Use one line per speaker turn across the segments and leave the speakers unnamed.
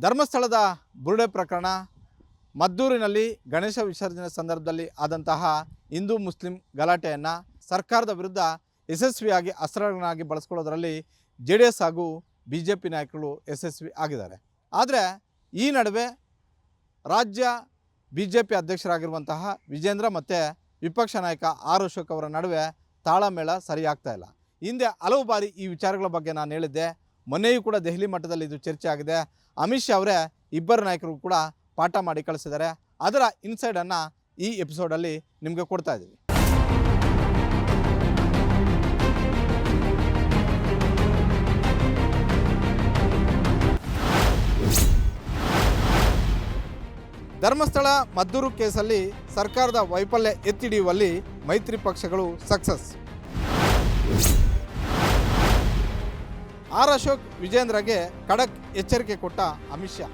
ಧರ್ಮಸ್ಥಳದ ಬುರುಡೆ ಪ್ರಕರಣ, ಮದ್ದೂರಿನಲ್ಲಿ ಗಣೇಶ ವಿಸರ್ಜನೆ ಸಂದರ್ಭದಲ್ಲಿ ಆದಂತಹ ಹಿಂದೂ ಮುಸ್ಲಿಂ ಗಲಾಟೆಯನ್ನು ಸರ್ಕಾರದ ವಿರುದ್ಧ ಯಶಸ್ವಿಯಾಗಿ ಅಸ್ತ್ರಗಳನ್ನಾಗಿ ಬಳಸ್ಕೊಳ್ಳೋದರಲ್ಲಿ JDS ಹಾಗೂ BJP ನಾಯಕರು ಯಶಸ್ವಿ ಆಗಿದ್ದಾರೆ. ಆದರೆ ಈ ನಡುವೆ ರಾಜ್ಯ BJP ಅಧ್ಯಕ್ಷರಾಗಿರುವಂತಹ ವಿಜೇಂದ್ರ ಮತ್ತು ವಿಪಕ್ಷ ನಾಯಕ ಆರ್ ಅಶೋಕ್ ಅವರ ನಡುವೆ ತಾಳಮೇಳ ಸರಿಯಾಗ್ತಾ ಇಲ್ಲ. ಹಿಂದೆ ಹಲವು ಬಾರಿ ಈ ವಿಚಾರಗಳ ಬಗ್ಗೆ ನಾನು ಹೇಳಿದ್ದೆ. ಮೊನ್ನೆಯೂ ಕೂಡ ದೆಹಲಿ ಮಟ್ಟದಲ್ಲಿ ಇದು ಚರ್ಚೆ ಆಗಿದೆ. ಅಮಿತ್ ಶಾ ಅವರೇ ಇಬ್ಬರು ನಾಯಕರು ಕೂಡ ಪಾಠ ಮಾಡಿ ಕಳಿಸಿದ್ದಾರೆ. ಅದರ ಇನ್ಸೈಡನ್ನು ಈ ಎಪಿಸೋಡಲ್ಲಿ ನಿಮಗೆ ಕೊಡ್ತಾ ಇದ್ದೀವಿ. ಧರ್ಮಸ್ಥಳ ಮದ್ದೂರು ಕೇಸಲ್ಲಿ ಸರ್ಕಾರದ ವೈಫಲ್ಯ ಎತ್ತಿಡಿಯುವಲ್ಲಿ ಮೈತ್ರಿ ಪಕ್ಷಗಳು ಸಕ್ಸಸ್. ಆರ್ ಅಶೋಕ್ ವಿಜೇಂದ್ರಗೆ ಖಡಕ್ ಎಚ್ಚರಿಕೆ ಕೊಟ್ಟ ಅಮಿತ್ ಶಾ.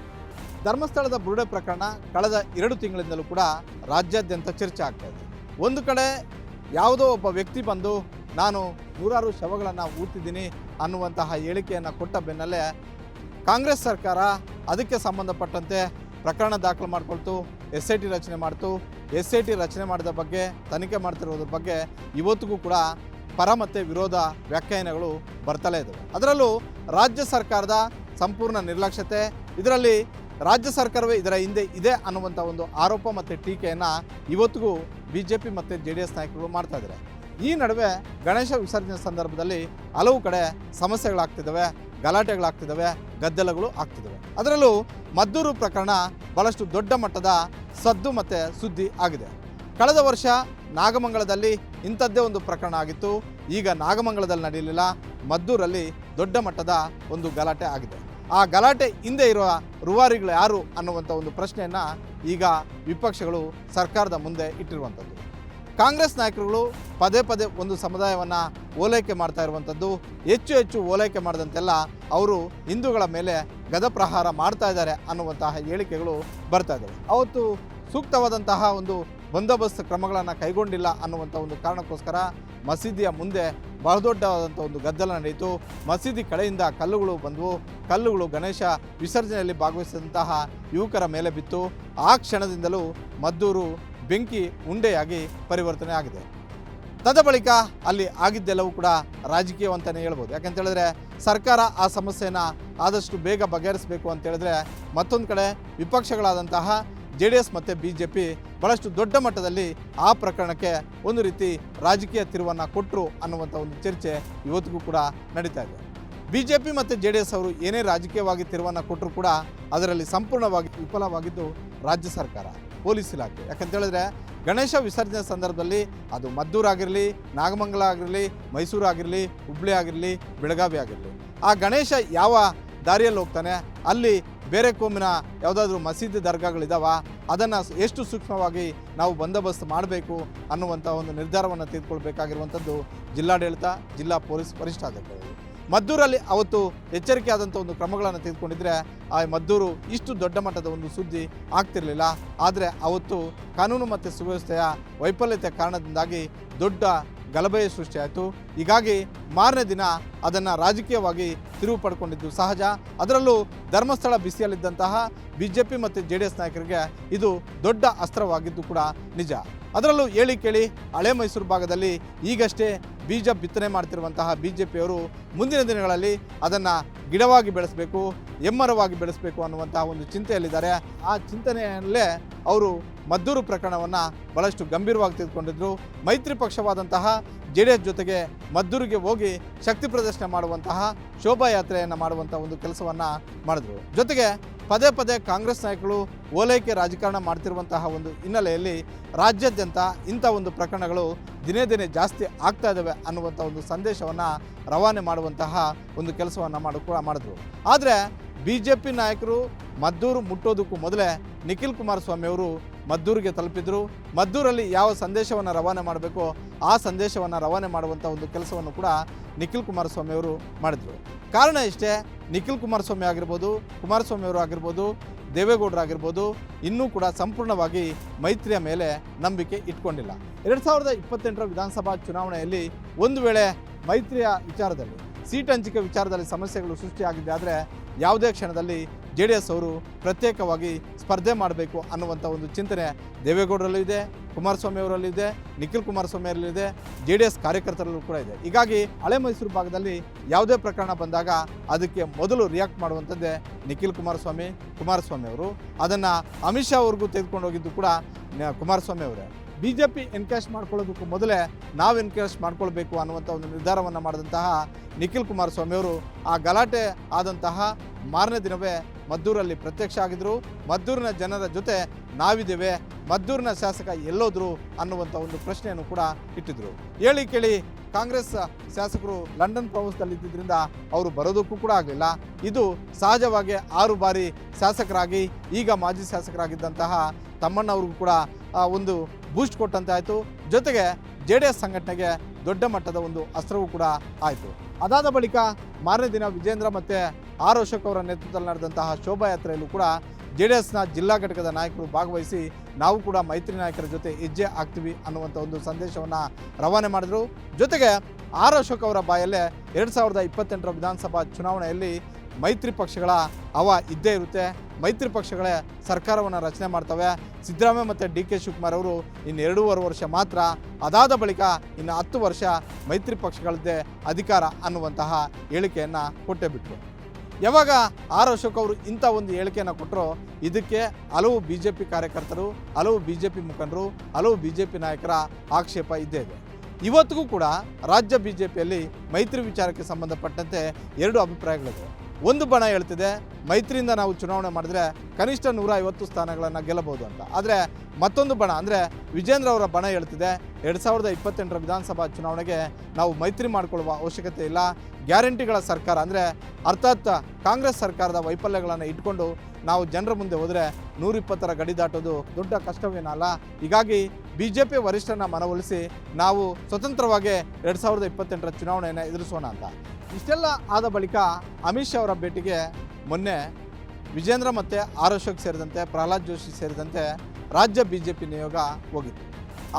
ಧರ್ಮಸ್ಥಳದ ಬುರುಡೆ ಪ್ರಕರಣ ಕಳೆದ 2 ತಿಂಗಳಿಂದಲೂ ಕೂಡ ರಾಜ್ಯಾದ್ಯಂತ ಚರ್ಚೆ ಆಗ್ತಾ ಇದೆ. ಒಂದು ಕಡೆ ಯಾವುದೋ ಒಬ್ಬ ವ್ಯಕ್ತಿ ಬಂದು ನಾನು 100 ಶವಗಳನ್ನು ಊದ್ತಿದ್ದೀನಿ ಅನ್ನುವಂತಹ ಹೇಳಿಕೆಯನ್ನು ಕೊಟ್ಟ ಬೆನ್ನಲ್ಲೇ ಕಾಂಗ್ರೆಸ್ ಸರ್ಕಾರ ಅದಕ್ಕೆ ಸಂಬಂಧಪಟ್ಟಂತೆ ಪ್ರಕರಣ ದಾಖಲು ಮಾಡಿಕೊಳ್ತು, SIT ರಚನೆ ಮಾಡ್ತು. SIT ರಚನೆ ಮಾಡಿದ ಬಗ್ಗೆ, ತನಿಖೆ ಮಾಡ್ತಿರೋದ್ರ ಬಗ್ಗೆ ಇವತ್ತಿಗೂ ಕೂಡ ಪರ ಮತ್ತು ವಿರೋಧ ವ್ಯಾಖ್ಯಾನಗಳು ಬರ್ತಲೇ ಇದ್ದಾವೆ. ಅದರಲ್ಲೂ ರಾಜ್ಯ ಸರ್ಕಾರದ ಸಂಪೂರ್ಣ ನಿರ್ಲಕ್ಷ್ಯತೆ, ಇದರಲ್ಲಿ ರಾಜ್ಯ ಸರ್ಕಾರವೇ ಇದರ ಹಿಂದೆ ಇದೆ ಅನ್ನುವಂಥ ಒಂದು ಆರೋಪ ಮತ್ತು ಟೀಕೆಯನ್ನು ಇವತ್ತಿಗೂ BJP ಮತ್ತು JDS ನಾಯಕರು ಮಾಡ್ತಾ ಇದ್ದಾರೆ. ಈ ನಡುವೆ ಗಣೇಶ ವಿಸರ್ಜನೆ ಸಂದರ್ಭದಲ್ಲಿ ಹಲವು ಕಡೆ ಸಮಸ್ಯೆಗಳಾಗ್ತಿದ್ದಾವೆ, ಗಲಾಟೆಗಳಾಗ್ತಿದ್ದಾವೆ, ಗದ್ದಲಗಳು ಆಗ್ತಿದ್ದಾವೆ. ಅದರಲ್ಲೂ ಮದ್ದೂರು ಪ್ರಕರಣ ಭಾಳಷ್ಟು ದೊಡ್ಡ ಮಟ್ಟದ ಸದ್ದು ಮತ್ತು ಸುದ್ದಿ ಆಗಿದೆ. ಕಳೆದ ವರ್ಷ ನಾಗಮಂಗಲದಲ್ಲಿ ಇಂಥದ್ದೇ ಒಂದು ಪ್ರಕರಣ ಆಗಿತ್ತು. ಈಗ ನಾಗಮಂಗಲದಲ್ಲಿ ನಡೆಯಲಿಲ್ಲ, ಮದ್ದೂರಲ್ಲಿ ದೊಡ್ಡ ಮಟ್ಟದ ಒಂದು ಗಲಾಟೆ ಆಗಿದೆ. ಆ ಗಲಾಟೆ ಹಿಂದೆ ಇರುವ ರೂವಾರಿಗಳು ಯಾರು ಅನ್ನುವಂಥ ಒಂದು ಪ್ರಶ್ನೆಯನ್ನು ಈಗ ವಿಪಕ್ಷಗಳು ಸರ್ಕಾರದ ಮುಂದೆ ಇಟ್ಟಿರುವಂಥದ್ದು. ಕಾಂಗ್ರೆಸ್ ನಾಯಕರುಗಳು ಪದೇ ಪದೇ ಒಂದು ಸಮುದಾಯವನ್ನು ಓಲೈಕೆ ಮಾಡ್ತಾ ಇರುವಂಥದ್ದು, ಹೆಚ್ಚು ಓಲೈಕೆ ಮಾಡಿದಂತೆಲ್ಲ ಅವರು ಹಿಂದೂಗಳ ಮೇಲೆ ಗದಪ್ರಹಾರ ಮಾಡ್ತಾ ಇದ್ದಾರೆ ಅನ್ನುವಂತಹ ಹೇಳಿಕೆಗಳು ಬರ್ತಾ ಇದ್ದಾವೆ. ಅವತ್ತು ಸೂಕ್ತವಾದಂತಹ ಒಂದು ಬಂದೋಬಸ್ತ್ ಕ್ರಮಗಳನ್ನು ಕೈಗೊಂಡಿಲ್ಲ ಅನ್ನುವಂಥ ಒಂದು ಕಾರಣಕ್ಕೋಸ್ಕರ ಮಸೀದಿಯ ಮುಂದೆ ಬಹಳ ದೊಡ್ಡವಾದಂಥ ಒಂದು ಗದ್ದಲ ನಡೆಯಿತು. ಮಸೀದಿ ಕಡೆಯಿಂದ ಕಲ್ಲುಗಳು ಬಂದವು. ಕಲ್ಲುಗಳು ಗಣೇಶ ವಿಸರ್ಜನೆಯಲ್ಲಿ ಭಾಗವಹಿಸಿದಂತಹ ಯುವಕರ ಮೇಲೆ ಬಿತ್ತು. ಆ ಕ್ಷಣದಿಂದಲೂ ಮದ್ದೂರು ಬೆಂಕಿ ಉಂಡೆಯಾಗಿ ಪರಿವರ್ತನೆ ಆಗಿದೆ. ತದ ಬಳಿಕ ಅಲ್ಲಿ ಆಗಿದ್ದೆಲ್ಲವೂ ಕೂಡ ರಾಜಕೀಯ ಅಂತಲೇ ಹೇಳ್ಬೋದು. ಯಾಕಂತ ಹೇಳಿದ್ರೆ ಸರ್ಕಾರ ಆ ಸಮಸ್ಯೆಯನ್ನು ಆದಷ್ಟು ಬೇಗ ಬಗೆಹರಿಸಬೇಕು ಅಂತ ಹೇಳಿದ್ರೆ ಮತ್ತೊಂದು ಕಡೆ ವಿಪಕ್ಷಗಳಾದಂತಹ JDS ಮತ್ತು BJP ಭಾಳಷ್ಟು ದೊಡ್ಡ ಮಟ್ಟದಲ್ಲಿ ಆ ಪ್ರಕರಣಕ್ಕೆ ಒಂದು ರೀತಿ ರಾಜಕೀಯ ತಿರುವನ್ನು ಕೊಟ್ಟರು ಅನ್ನುವಂಥ ಒಂದು ಚರ್ಚೆ ಇವತ್ತಿಗೂ ಕೂಡ ನಡೀತಾ ಇದೆ. BJP ಮತ್ತು JDS ಅವರು ಏನೇ ರಾಜಕೀಯವಾಗಿ ತಿರುವನ್ನು ಕೊಟ್ಟರು ಕೂಡ ಅದರಲ್ಲಿ ಸಂಪೂರ್ಣವಾಗಿ ವಿಫಲವಾಗಿದ್ದು ರಾಜ್ಯ ಸರ್ಕಾರ, ಪೊಲೀಸ್ ಇಲಾಖೆ. ಯಾಕಂತ ಹೇಳಿದ್ರೆ ಗಣೇಶ ವಿಸರ್ಜನೆ ಸಂದರ್ಭದಲ್ಲಿ ಅದು ಮದ್ದೂರಾಗಿರಲಿ, ನಾಗಮಂಗಲ ಆಗಿರಲಿ, ಮೈಸೂರು ಆಗಿರಲಿ, ಹುಬ್ಳಿ ಆಗಿರಲಿ, ಬೆಳಗಾವಿ ಆಗಿರಲಿ, ಆ ಗಣೇಶ ಯಾವ ದಾರಿಯಲ್ಲಿ ಹೋಗ್ತಾನೆ ಅಲ್ಲಿ ಬೇರೆ ಕೋಮಿನ ಯಾವುದಾದ್ರೂ ಮಸೀದಿ ದರ್ಗಾಗಳಿದ್ದಾವ, ಅದನ್ನು ಎಷ್ಟು ಸೂಕ್ಷ್ಮವಾಗಿ ನಾವು ಬಂದೋಬಸ್ತ್ ಮಾಡಬೇಕು ಅನ್ನುವಂಥ ಒಂದು ನಿರ್ಧಾರವನ್ನು ತೆಗೆದುಕೊಳ್ಬೇಕಾಗಿರುವಂಥದ್ದು ಜಿಲ್ಲಾಡಳಿತ, ಜಿಲ್ಲಾ ಪೊಲೀಸ್ ವರಿಷ್ಠಾಧಿಕಾರಿಗಳು. ಮದ್ದೂರಲ್ಲಿ ಅವತ್ತು ಎಚ್ಚರಿಕೆ ಆದಂಥ ಒಂದು ಕ್ರಮಗಳನ್ನು ತೆಗೆದುಕೊಂಡಿದ್ರೆ ಆ ಮದ್ದೂರು ಇಷ್ಟು ದೊಡ್ಡ ಮಟ್ಟದ ಒಂದು ಸುದ್ದಿ ಆಗ್ತಿರಲಿಲ್ಲ. ಆದರೆ ಅವತ್ತು ಕಾನೂನು ಮತ್ತು ಸುವ್ಯವಸ್ಥೆಯ ವೈಫಲ್ಯತೆ ಕಾರಣದಿಂದಾಗಿ ದೊಡ್ಡ ಗಲಭೆ ಸೃಷ್ಟಿಯಾಯಿತು. ಹೀಗಾಗಿ ಮಾರನೇ ದಿನ ಅದನ್ನು ರಾಜಕೀಯವಾಗಿ ತಿರುವು ಪಡ್ಕೊಂಡಿದ್ದು ಸಹಜ. ಅದರಲ್ಲೂ ಧರ್ಮಸ್ಥಳ ಬಿಸಿಯಲ್ಲಿದ್ದಂತಹ BJP ಮತ್ತು JDS ನಾಯಕರಿಗೆ ಇದು ದೊಡ್ಡ ಅಸ್ತ್ರವಾಗಿದ್ದು ಕೂಡ ನಿಜ. ಅದರಲ್ಲೂ ಹೇಳಿ ಕೇಳಿ ಹಳೆ ಮೈಸೂರು ಭಾಗದಲ್ಲಿ ಈಗಷ್ಟೇ ಬೀಜ ಬಿತ್ತನೆ ಮಾಡ್ತಿರುವಂತಹ BJPಯವರು ಮುಂದಿನ ದಿನಗಳಲ್ಲಿ ಅದನ್ನು ಗಿಡವಾಗಿ ಬೆಳೆಸಬೇಕು, ಎಮ್ಮರವಾಗಿ ಬೆಳೆಸಬೇಕು ಅನ್ನುವಂತಹ ಒಂದು ಚಿಂತೆಯಲ್ಲಿದ್ದಾರೆ. ಆ ಚಿಂತನೆಯಲ್ಲೇ ಅವರು ಮದ್ದೂರು ಪ್ರಕರಣವನ್ನು ಬಹಳಷ್ಟು ಗಂಭೀರವಾಗಿ ತೆಗೆದುಕೊಂಡಿದ್ರು. ಮೈತ್ರಿ ಪಕ್ಷವಾದಂತಹ JDS ಜೊತೆಗೆ ಮದ್ದೂರಿಗೆ ಹೋಗಿ ಶಕ್ತಿ ಪ್ರದರ್ಶನ ಮಾಡುವಂತಹ ಶೋಭಾಯಾತ್ರೆಯನ್ನು ಮಾಡುವಂಥ ಒಂದು ಕೆಲಸವನ್ನು ಮಾಡಿದ್ರು. ಜೊತೆಗೆ ಪದೇ ಪದೇ ಕಾಂಗ್ರೆಸ್ ನಾಯಕರು ಓಲೈಕೆ ರಾಜಕಾರಣ ಮಾಡ್ತಿರುವಂತಹ ಒಂದು ಹಿನ್ನೆಲೆಯಲ್ಲಿ ರಾಜ್ಯಾದ್ಯಂತ ಇಂಥ ಒಂದು ಪ್ರಕರಣಗಳು ದಿನೇ ದಿನೇ ಜಾಸ್ತಿ ಆಗ್ತಾ ಇದ್ದಾವೆ ಅನ್ನುವಂಥ ಒಂದು ಸಂದೇಶವನ್ನು ರವಾನೆ ಮಾಡುವಂತಹ ಒಂದು ಕೆಲಸವನ್ನು ಮಾಡಿದ್ರು. ಆದರೆ BJP ನಾಯಕರು ಮದ್ದೂರು ಮುಟ್ಟೋದಕ್ಕೂ ಮೊದಲೇ ನಿಖಿಲ್ ಕುಮಾರಸ್ವಾಮಿ ಅವರು ಮದ್ದೂರಿಗೆ ತಲುಪಿದ್ರು. ಮದ್ದೂರಲ್ಲಿ ಯಾವ ಸಂದೇಶವನ್ನು ರವಾನೆ ಮಾಡಬೇಕೋ ಆ ಸಂದೇಶವನ್ನು ರವಾನೆ ಮಾಡುವಂಥ ಒಂದು ಕೆಲಸವನ್ನು ಕೂಡ ನಿಖಿಲ್ ಕುಮಾರಸ್ವಾಮಿ ಅವರು ಮಾಡಿದರು. ಕಾರಣ ಇಷ್ಟೇ, ನಿಖಿಲ್ ಕುಮಾರಸ್ವಾಮಿ ಆಗಿರ್ಬೋದು, ಕುಮಾರಸ್ವಾಮಿ ಅವರು ಆಗಿರ್ಬೋದು, ದೇವೇಗೌಡರಾಗಿರ್ಬೋದು ಇನ್ನೂ ಕೂಡ ಸಂಪೂರ್ಣವಾಗಿ ಮೈತ್ರಿಯ ಮೇಲೆ ನಂಬಿಕೆ ಇಟ್ಕೊಂಡಿಲ್ಲ. 2028ರ ವಿಧಾನಸಭಾ ಚುನಾವಣೆಯಲ್ಲಿ ಒಂದು ವೇಳೆ ಮೈತ್ರಿಯ ವಿಚಾರದಲ್ಲಿ ಸೀಟ್ ಹಂಚಿಕೆ ವಿಚಾರದಲ್ಲಿ ಸಮಸ್ಯೆಗಳು ಸೃಷ್ಟಿಯಾಗಿದೆ ಆದರೆ ಯಾವುದೇ ಕ್ಷಣದಲ್ಲಿ JDS ಅವರು ಪ್ರತ್ಯೇಕವಾಗಿ ಸ್ಪರ್ಧೆ ಮಾಡಬೇಕು ಅನ್ನುವಂಥ ಒಂದು ಚಿಂತನೆ ದೇವೇಗೌಡರಲ್ಲೂ ಇದೆ, ಕುಮಾರಸ್ವಾಮಿ ಅವರಲ್ಲಿ ಇದೆ, ನಿಖಿಲ್ ಕುಮಾರಸ್ವಾಮಿ ಅವರಲ್ಲಿ ಇದೆ, JDS ಕಾರ್ಯಕರ್ತರಲ್ಲೂ ಕೂಡ ಇದೆ. ಹೀಗಾಗಿ ಹಳೆ ಮೈಸೂರು ಭಾಗದಲ್ಲಿ ಯಾವುದೇ ಪ್ರಕರಣ ಬಂದಾಗ ಅದಕ್ಕೆ ಮೊದಲು ರಿಯಾಕ್ಟ್ ಮಾಡುವಂಥದ್ದೇ ನಿಖಿಲ್ ಕುಮಾರಸ್ವಾಮಿ ಅವರು. ಅದನ್ನು ಅಮಿತ್ ಶಾ ಅವ್ರಿಗೂ ತೆಗೆದುಕೊಂಡು ಹೋಗಿದ್ದು ಕೂಡ ಕುಮಾರಸ್ವಾಮಿ ಅವರೇ. BJP ಎನ್ಕ್ಯಾಶ್ ಮಾಡ್ಕೊಳ್ಳೋದಕ್ಕೂ ಮೊದಲೇ ನಾವು ಎನ್ಕ್ಯಾಶ್ ಮಾಡ್ಕೊಳ್ಬೇಕು ಅನ್ನುವಂಥ ಒಂದು ನಿರ್ಧಾರವನ್ನು ಮಾಡಿದಂತಹ ನಿಖಿಲ್ ಕುಮಾರಸ್ವಾಮಿ ಅವರು ಆ ಗಲಾಟೆ ಆದಂತಹ ಮಾರನೇ ದಿನವೇ ಮದ್ದೂರಲ್ಲಿ ಪ್ರತ್ಯಕ್ಷ ಆಗಿದ್ದರು. ಮದ್ದೂರಿನ ಜನರ ಜೊತೆ ನಾವಿದ್ದೇವೆ, ಮದ್ದೂರಿನ ಶಾಸಕ ಎಲ್ಲೋದ್ರು ಅನ್ನುವಂಥ ಒಂದು ಪ್ರಶ್ನೆಯನ್ನು ಕೂಡ ಇಟ್ಟಿದ್ರು. ಹೇಳಿ ಕೇಳಿ ಕಾಂಗ್ರೆಸ್ ಶಾಸಕರು ಲಂಡನ್ ಪ್ರವಾಸದಲ್ಲಿದ್ದರಿಂದ ಅವರು ಬರೋದಕ್ಕೂ ಕೂಡ ಆಗಲಿಲ್ಲ. ಇದು ಸಹಜವಾಗಿ 6 ಬಾರಿ ಶಾಸಕರಾಗಿ ಈಗ ಮಾಜಿ ಶಾಸಕರಾಗಿದ್ದಂತಹ ತಮ್ಮಣ್ಣವ್ರಿಗೂ ಕೂಡ ಒಂದು ಬೂಸ್ಟ್ ಕೊಟ್ಟಂತೆ ಆಯಿತು. ಜೊತೆಗೆ JDS ಸಂಘಟನೆಗೆ ದೊಡ್ಡ ಮಟ್ಟದ ಒಂದು ಅಸ್ತ್ರವೂ ಕೂಡ ಆಯಿತು. ಅದಾದ ಬಳಿಕ ಮಾರನೇ ದಿನ ವಿಜೇಂದ್ರ ಮತ್ತು ಆರ್ ಅಶೋಕ್ ಅವರ ನೇತೃತ್ವದಲ್ಲಿ ನಡೆದಂತಹ ಶೋಭಾಯಾತ್ರೆಯಲ್ಲೂ ಕೂಡ JDSನ ಜಿಲ್ಲಾ ಘಟಕದ ನಾಯಕರು ಭಾಗವಹಿಸಿ ನಾವು ಕೂಡ ಮೈತ್ರಿ ನಾಯಕರ ಜೊತೆ ಹೆಜ್ಜೆ ಆಗ್ತೀವಿ ಅನ್ನುವಂಥ ಒಂದು ಸಂದೇಶವನ್ನು ರವಾನೆ ಮಾಡಿದರು. ಜೊತೆಗೆ ಆರ್ ಅಶೋಕ್ ಅವರ ಬಾಯಲ್ಲೇ 2028ರ ವಿಧಾನಸಭಾ ಚುನಾವಣೆಯಲ್ಲಿ ಮೈತ್ರಿ ಪಕ್ಷಗಳ ಇದ್ದೇ ಇರುತ್ತೆ, ಮೈತ್ರಿ ಪಕ್ಷಗಳೇ ಸರ್ಕಾರವನ್ನು ರಚನೆ ಮಾಡ್ತವೆ, ಸಿದ್ದರಾಮಯ್ಯ ಮತ್ತು DK ಶಿವಕುಮಾರ್ ಅವರು ಇನ್ನು 2.5 ವರ್ಷ ಮಾತ್ರ, ಅದಾದ ಬಳಿಕ ಇನ್ನು 10 ವರ್ಷ ಮೈತ್ರಿ ಪಕ್ಷಗಳದ್ದೇ ಅಧಿಕಾರ ಅನ್ನುವಂತಹ ಹೇಳಿಕೆಯನ್ನು ಕೊಟ್ಟೇ ಬಿಟ್ಟರು. ಯಾವಾಗ ಆರ್ ಅಶೋಕ್ ಅವರು ಇಂಥ ಒಂದು ಹೇಳಿಕೆಯನ್ನು ಕೊಟ್ಟರೋ ಇದಕ್ಕೆ ಹಲವು BJP ಕಾರ್ಯಕರ್ತರು, ಹಲವು BJP ಮುಖಂಡರು, ಹಲವು BJP ನಾಯಕರ ಆಕ್ಷೇಪ ಇದ್ದೇ ಇದೆ. ಇವತ್ತಿಗೂ ಕೂಡ ರಾಜ್ಯ BJPಯಲ್ಲಿ ಮೈತ್ರಿ ವಿಚಾರಕ್ಕೆ ಸಂಬಂಧಪಟ್ಟಂತೆ 2 ಅಭಿಪ್ರಾಯಗಳಿವೆ. ಒಂದು ಬಣ ಹೇಳ್ತಿದೆ ಮೈತ್ರಿಯಿಂದ ನಾವು ಚುನಾವಣೆ ಮಾಡಿದ್ರೆ ಕನಿಷ್ಠ 150 ಸ್ಥಾನಗಳನ್ನು ಗೆಲ್ಲಬಹುದು ಅಂತ. ಆದರೆ ಮತ್ತೊಂದು ಬಣ ಅಂದರೆ ವಿಜೇಂದ್ರ ಅವರ ಬಣ ಹೇಳ್ತಿದೆ 2028ರ ವಿಧಾನಸಭಾ ಚುನಾವಣೆಗೆ ನಾವು ಮೈತ್ರಿ ಮಾಡಿಕೊಳ್ಳುವ ಅವಶ್ಯಕತೆ ಇಲ್ಲ, ಗ್ಯಾರಂಟಿಗಳ ಸರ್ಕಾರ ಅಂದರೆ ಅರ್ಥಾತ್ ಕಾಂಗ್ರೆಸ್ ಸರ್ಕಾರದ ವೈಫಲ್ಯಗಳನ್ನು ಇಟ್ಕೊಂಡು ನಾವು ಜನರ ಮುಂದೆ ಹೋದರೆ 120ರ ಗಡಿ ದಾಟೋದು ದೊಡ್ಡ ಕಷ್ಟವೇನಲ್ಲ. ಹೀಗಾಗಿ BJP ವರಿಷ್ಠರನ್ನ ಮನವೊಲಿಸಿ ನಾವು ಸ್ವತಂತ್ರವಾಗಿ 2028ರ ಚುನಾವಣೆಯನ್ನು ಎದುರಿಸೋಣ ಅಂತ. ಇಷ್ಟೆಲ್ಲ ಆದ ಬಳಿಕ ಅಮಿತ್ ಶಾ ಅವರ ಭೇಟಿಗೆ ಮೊನ್ನೆ ವಿಜೇಂದ್ರ ಮತ್ತು ಆರ್ ಅಶೋಕ್ ಸೇರಿದಂತೆ ಪ್ರಹ್ಲಾದ್ ಜೋಶಿ ಸೇರಿದಂತೆ ರಾಜ್ಯ BJP ನಿಯೋಗ ಹೋಗಿತ್ತು.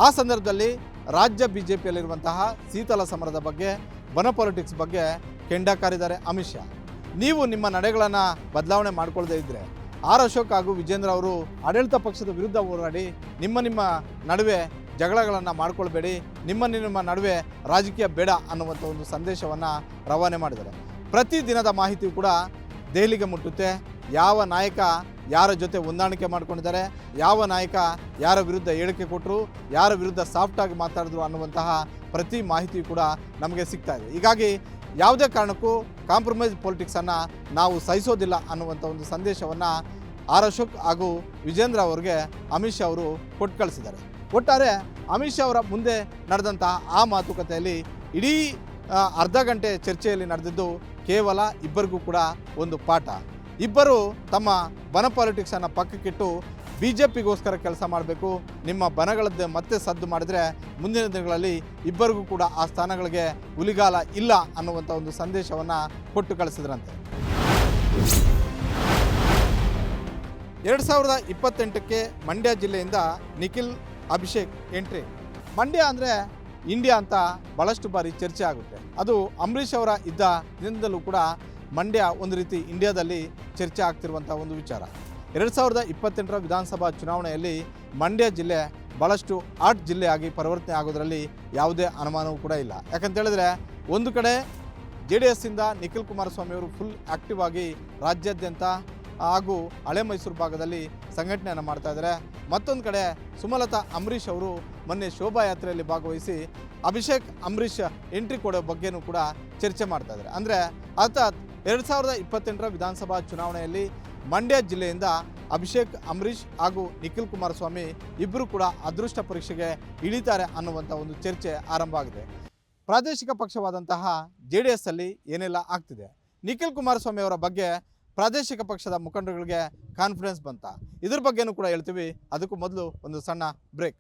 ಆ ಸಂದರ್ಭದಲ್ಲಿ ರಾಜ್ಯ BJPಯಲ್ಲಿರುವಂತಹ ಶೀತಲ ಸಮರದ ಬಗ್ಗೆ, ಬನ ಪಾಲಿಟಿಕ್ಸ್ ಬಗ್ಗೆ ಕೆಂಡ ಕಾರಿದ್ದಾರೆ ಅಮಿತ್ ಶಾ. ನೀವು ನಿಮ್ಮ ನಡೆಗಳನ್ನು ಬದಲಾವಣೆ ಮಾಡಿಕೊಳ್ಳದೇ ಇದ್ದರೆ ಆರ್ ಅಶೋಕ್ ಹಾಗೂ ವಿಜೇಂದ್ರ ಅವರು ಆಡಳಿತ ಪಕ್ಷದ ವಿರುದ್ಧ ಹೋರಾಡಿ ನಿಮ್ಮ ನಡುವೆ ಜಗಳಗಳನ್ನು ಮಾಡ್ಕೊಳ್ಬೇಡಿ, ನಿಮ್ಮ ನಡುವೆ ರಾಜಕೀಯ ಬೇಡ ಅನ್ನುವಂಥ ಒಂದು ಸಂದೇಶವನ್ನು ರವಾನೆ ಮಾಡಿದ್ದಾರೆ. ಪ್ರತಿ ದಿನದ ಮಾಹಿತಿಯು ಕೂಡ ದೆಹಲಿಗೆ ಮುಟ್ಟುತ್ತೆ. ಯಾವ ನಾಯಕ ಯಾರ ಜೊತೆ ಹೊಂದಾಣಿಕೆ ಮಾಡ್ಕೊಂಡಿದ್ದಾರೆ, ಯಾವ ನಾಯಕ ಯಾರ ವಿರುದ್ಧ ಹೇಳಿಕೆ ಕೊಟ್ಟರು, ಯಾರ ವಿರುದ್ಧ ಸಾಫ್ಟಾಗಿ ಮಾತಾಡಿದ್ರು ಅನ್ನುವಂತಹ ಪ್ರತಿ ಮಾಹಿತಿಯು ಕೂಡ ನಮಗೆ ಸಿಗ್ತಾ ಇದೆ. ಹೀಗಾಗಿ ಯಾವುದೇ ಕಾರಣಕ್ಕೂ ಕಾಂಪ್ರಮೈಸ್ ಪೊಲಿಟಿಕ್ಸನ್ನು ನಾವು ಸಹಿಸೋದಿಲ್ಲ ಅನ್ನುವಂಥ ಒಂದು ಸಂದೇಶವನ್ನು ಆರ್ ಅಶೋಕ್ ಹಾಗೂ ವಿಜೇಂದ್ರ ಅವರಿಗೆ ಅಮಿತ್ ಶಾ ಅವರು ಕೊಟ್ಟು ಕಳಿಸಿದ್ದಾರೆ. ಒಟ್ಟಾರೆ ಅಮಿತ್ ಶಾ ಅವರ ಮುಂದೆ ನಡೆದಂತಹ ಆ ಮಾತುಕತೆಯಲ್ಲಿ ಇಡೀ ಅರ್ಧ ಗಂಟೆ ಚರ್ಚೆಯಲ್ಲಿ ನಡೆದಿದ್ದು ಕೇವಲ ಇಬ್ಬರಿಗೂ ಕೂಡ ಒಂದು ಪಾಠ. ಇಬ್ಬರು ತಮ್ಮ ಬನ ಪಾಲಿಟಿಕ್ಸನ್ನು ಪಕ್ಕಕ್ಕಿಟ್ಟು BJPಗೋಸ್ಕರ ಕೆಲಸ ಮಾಡಬೇಕು, ನಿಮ್ಮ ಬನಗಳದ್ದೇ ಮತ್ತೆ ಸದ್ದು ಮಾಡಿದರೆ ಮುಂದಿನ ದಿನಗಳಲ್ಲಿ ಇಬ್ಬರಿಗೂ ಕೂಡ ಆ ಸ್ಥಾನಗಳಿಗೆ ಉಲಿಗಾಲ ಇಲ್ಲ ಅನ್ನುವಂಥ ಒಂದು ಸಂದೇಶವನ್ನು ಕೊಟ್ಟು ಕಳಿಸಿದ್ರಂತೆ. 2028ಕ್ಕೆ ಮಂಡ್ಯ ಜಿಲ್ಲೆಯಿಂದ ನಿಖಿಲ್ ಅಭಿಷೇಕ್ ಎಂಟ್ರಿ. ಮಂಡ್ಯ ಅಂದರೆ ಇಂಡಿಯಾ ಅಂತ ಭಾಳಷ್ಟು ಬಾರಿ ಚರ್ಚೆ ಆಗುತ್ತೆ. ಅದು ಅಂಬರೀಷ್ ಅವರ ಇದ್ದ ದಿನದಲ್ಲೂ ಕೂಡ ಮಂಡ್ಯ ಒಂದು ರೀತಿ ಇಂಡಿಯಾದಲ್ಲಿ ಚರ್ಚೆ ಆಗ್ತಿರುವಂಥ ಒಂದು ವಿಚಾರ. 2028ರ ವಿಧಾನಸಭಾ ಚುನಾವಣೆಯಲ್ಲಿ ಮಂಡ್ಯ ಜಿಲ್ಲೆ ಭಾಳಷ್ಟು ಹಾಟ್ ಜಿಲ್ಲೆಯಾಗಿ ಪರಿವರ್ತನೆ ಆಗೋದರಲ್ಲಿ ಯಾವುದೇ ಅನುಮಾನವೂ ಕೂಡ ಇಲ್ಲ. ಯಾಕಂತೇಳಿದ್ರೆ ಒಂದು ಕಡೆ JDSಯಿಂದ ನಿಖಿಲ್ ಕುಮಾರಸ್ವಾಮಿ ಅವರು ಫುಲ್ ಆ್ಯಕ್ಟಿವ್ ಆಗಿ ರಾಜ್ಯಾದ್ಯಂತ ಹಾಗೂ ಹಳೆ ಮೈಸೂರು ಭಾಗದಲ್ಲಿ ಸಂಘಟನೆಯನ್ನು ಮಾಡ್ತಾ ಇದ್ದಾರೆ. ಮತ್ತೊಂದು ಕಡೆ ಸುಮಲತಾ ಅಂಬರೀಷ್ ಅವರು ಮೊನ್ನೆ ಶೋಭಾಯಾತ್ರೆಯಲ್ಲಿ ಭಾಗವಹಿಸಿ ಅಭಿಷೇಕ್ ಅಂಬರೀಷ್ ಎಂಟ್ರಿ ಕೊಡೋ ಬಗ್ಗೆನೂ ಕೂಡ ಚರ್ಚೆ ಮಾಡ್ತಾ ಇದ್ದಾರೆ. ಅಂದರೆ ಅರ್ಥಾತ್ 2028ರ ವಿಧಾನಸಭಾ ಚುನಾವಣೆಯಲ್ಲಿ ಮಂಡ್ಯ ಜಿಲ್ಲೆಯಿಂದ ಅಭಿಷೇಕ್ ಅಂಬರೀಷ್ ಹಾಗೂ ನಿಖಿಲ್ ಕುಮಾರಸ್ವಾಮಿ ಇಬ್ಬರು ಕೂಡ ಅದೃಷ್ಟ ಪರೀಕ್ಷೆಗೆ ಇಳಿತಾರೆ ಅನ್ನುವಂಥ ಒಂದು ಚರ್ಚೆ ಆರಂಭ ಆಗಿದೆ. ಪ್ರಾದೇಶಿಕ ಪಕ್ಷವಾದಂತಹ JDS ಅಲ್ಲಿ ಏನೆಲ್ಲ ಆಗ್ತಿದೆ, ನಿಖಿಲ್ ಕುಮಾರಸ್ವಾಮಿ ಅವರ ಬಗ್ಗೆ ಪ್ರಾದೇಶಿಕ ಪಕ್ಷದ ಮುಖಂಡರುಗಳಿಗೆ ಕಾನ್ಫಿಡೆನ್ಸ್ ಬಂತ, ಇದ್ರ ಬಗ್ಗೆನೂ ಕೂಡ ಹೇಳ್ತೀವಿ. ಅದಕ್ಕೂ ಮೊದಲು ಒಂದು ಸಣ್ಣ ಬ್ರೇಕ್.